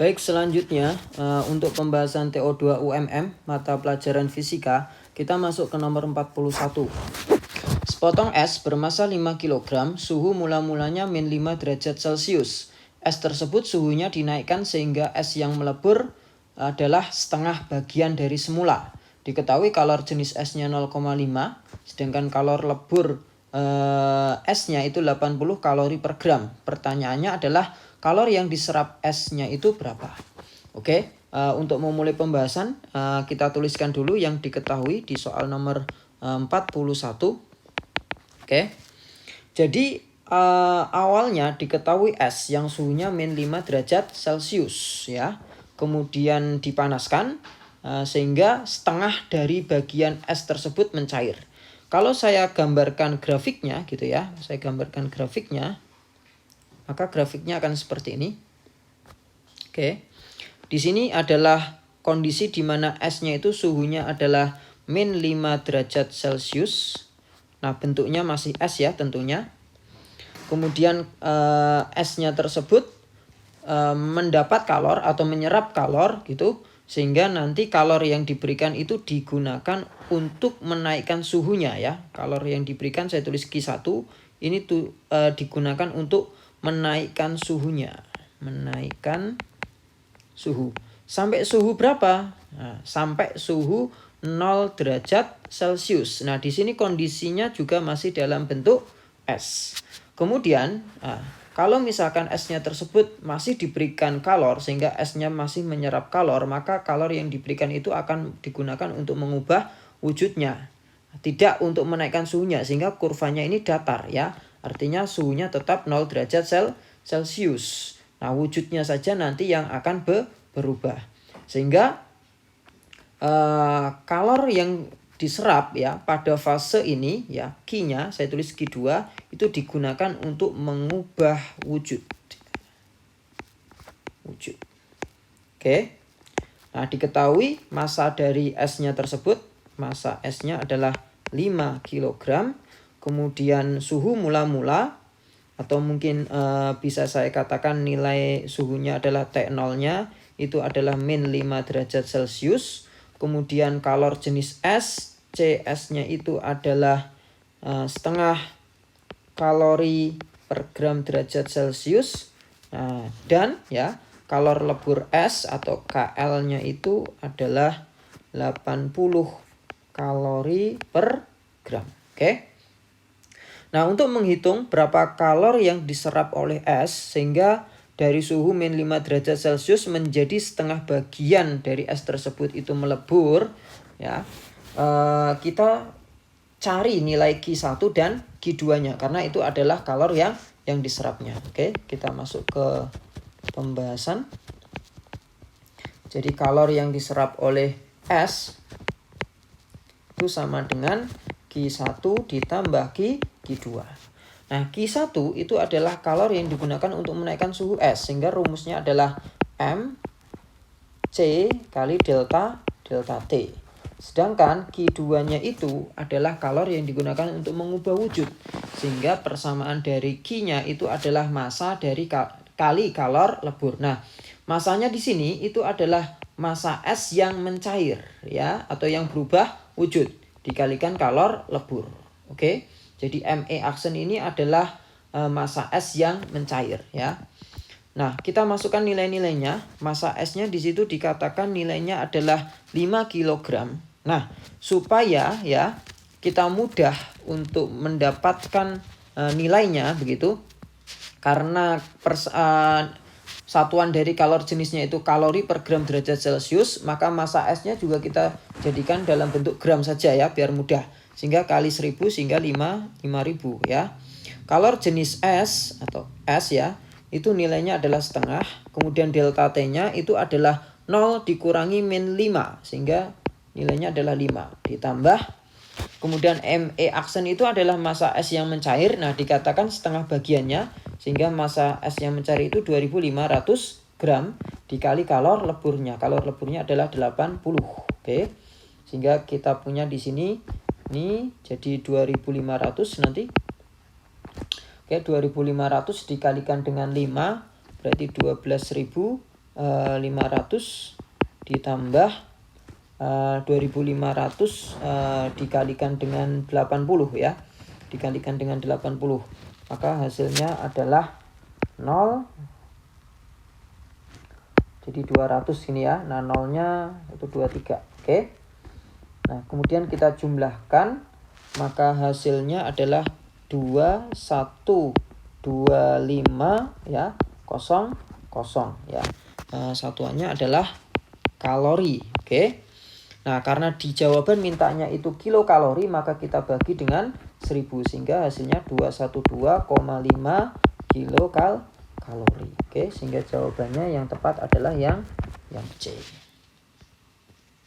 Baik, selanjutnya untuk pembahasan TO2 UMM mata pelajaran fisika, kita masuk ke nomor 41. Sepotong es bermasa 5 kg, suhu mula-mulanya min 5 derajat Celcius. Es tersebut suhunya dinaikkan sehingga es yang melebur adalah setengah bagian dari semula. Diketahui kalor jenis esnya 0,5, sedangkan kalor lebur esnya itu 80 kalori per gram. Pertanyaannya adalah kalor yang diserap esnya itu berapa? Oke, untuk memulai pembahasan kita tuliskan dulu yang diketahui di soal nomor 41. Oke, jadi awalnya diketahui es yang suhunya min 5 derajat Celcius ya. Kemudian dipanaskan sehingga setengah dari bagian es tersebut mencair. Kalau saya gambarkan grafiknya gitu ya, maka grafiknya akan seperti ini. Oke. Di sini adalah kondisi di mana esnya itu suhunya adalah min 5 derajat Celcius. Nah, bentuknya masih es ya tentunya. Kemudian esnya tersebut mendapat kalor atau menyerap kalor gitu, sehingga nanti kalor yang diberikan itu digunakan untuk menaikkan suhunya ya. Kalor yang diberikan saya tulis Q1 ini tuh digunakan untuk menaikkan suhunya. Menaikkan suhu. Sampai suhu berapa? Nah, sampai suhu 0 derajat Celcius. Nah, di sini kondisinya juga masih dalam bentuk es. Kemudian, kalau misalkan esnya tersebut masih diberikan kalor sehingga esnya masih menyerap kalor, maka kalor yang diberikan itu akan digunakan untuk mengubah wujudnya. Tidak untuk menaikkan suhunya, sehingga kurvanya ini datar ya. Artinya suhunya tetap 0 derajat Celcius. Nah, wujudnya saja nanti yang akan berubah. Sehingga kalor yang diserap ya pada fase ini ya, Q-nya saya tulis Q2 itu digunakan untuk mengubah wujud. Oke. Nah, diketahui massa dari esnya tersebut, massa esnya adalah 5 kg. Kemudian suhu mula-mula atau mungkin bisa saya katakan nilai suhunya adalah T0-nya itu adalah min 5 derajat Celcius. Kemudian kalor jenis es, CS-nya itu adalah setengah kalori per gram derajat Celcius. Dan ya kalor lebur es atau KL-nya itu adalah 80 kalori per gram. Oke. Nah, untuk menghitung berapa kalor yang diserap oleh es sehingga dari suhu min 5 derajat Celcius menjadi setengah bagian dari es tersebut itu melebur ya. Kita cari nilai Q1 dan Q2-nya karena itu adalah kalor yang diserapnya. Oke, kita masuk ke pembahasan. Jadi kalor yang diserap oleh es itu sama dengan Q1 ditambah Q2. Nah, Q1 itu adalah kalor yang digunakan untuk menaikkan suhu es, sehingga rumusnya adalah M C kali delta T. Sedangkan Q2-nya itu adalah kalor yang digunakan untuk mengubah wujud, sehingga persamaan dari Q-nya itu adalah massa dari kali kalor lebur. Nah, massanya di sini itu adalah massa es yang mencair ya, atau yang berubah wujud dikalikan kalor lebur. Oke. Jadi Me aksen ini adalah massa es yang mencair ya. Nah, kita masukkan nilai-nilainya. Massa esnya di situ dikatakan nilainya adalah 5 kg. Nah, supaya ya kita mudah untuk mendapatkan nilainya begitu. Karena satuan dari kalor jenisnya itu kalori per gram derajat Celcius, maka massa esnya juga kita jadikan dalam bentuk gram saja ya biar mudah. Sehingga kali 1000 sehingga 5000 ya. Kalor jenis es atau es ya, itu nilainya adalah setengah. Kemudian delta T-nya itu adalah 0 dikurangi min 5 sehingga nilainya adalah 5. Ditambah kemudian Me aksen itu adalah massa es yang mencair. Nah, dikatakan setengah bagiannya sehingga massa es yang mencair itu 2500 gram dikali kalor leburnya. Kalor leburnya adalah 80. Oke. Sehingga kita punya di sini ini jadi 2500 nanti. Oke, 2500 dikalikan dengan 5 berarti 12.000 500 ditambah 2500 dikalikan dengan 80 ya. Dikalikan dengan 80. Maka hasilnya adalah 0. Jadi 200 ini ya. Nah, nolnya itu 23. Oke. Nah, kemudian kita jumlahkan, maka hasilnya adalah 2125 ya, 00 ya. Satuannya adalah kalori. Oke. Nah, karena di jawaban mintanya itu kilokalori, maka kita bagi dengan 1000 sehingga hasilnya 212,5 kilokalori. Oke, sehingga jawabannya yang tepat adalah yang C.